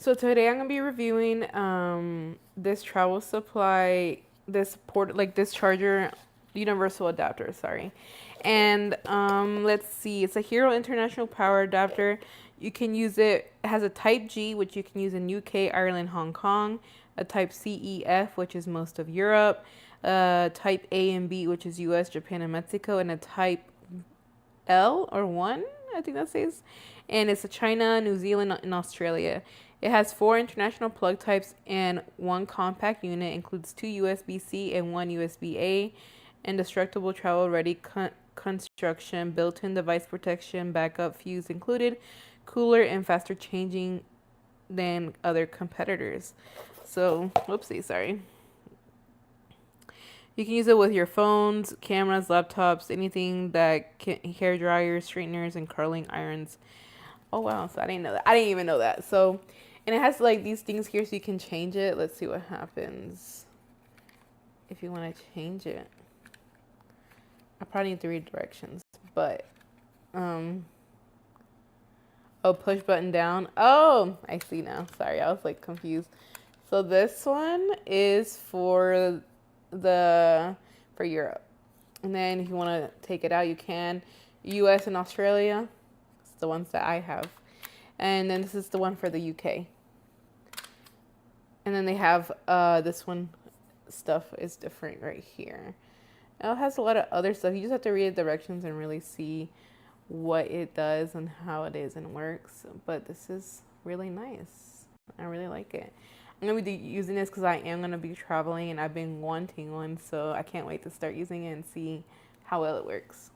So today I'm gonna be reviewing this travel supply, this port like this charger universal adapter, sorry. And let's see, it's a Hero International Power Adapter. You can use it, it has a type G, which you can use in UK, Ireland, Hong Kong, a type CEF, which is most of Europe, type A and B, which is US, Japan, and Mexico, and a type L or 1, I think that says. And it's a China, New Zealand, and Australia. It has 4 international plug types and 1 compact unit, includes 2 USB-C and 1 USB-A, indestructible travel-ready construction, built-in device protection, backup fuse included, cooler and faster changing than other competitors. So, whoopsie, sorry. You can use it with your phones, cameras, laptops, anything that hair dryers, straighteners, and curling irons. Oh wow! So I didn't know that. I didn't even know that. So, and it has like these things here, so you can change it. Let's see what happens if you want to change it. I probably need to read directions, but um. Oh, push button down. Oh, I see now. Sorry, I was like confused. So this one is for the for Europe. And then if you want to take it out, you can. US and Australia. It's the ones that I have. And then this is the one for the UK. And then they have this one stuff is different right here. Now it has a lot of other stuff. You just have to read the directions and really see what it does and how it is and works. But this is really nice. I really like it. I'm gonna be using this because I am gonna be traveling and I've been wanting one, so I can't wait to start using it and see how well it works.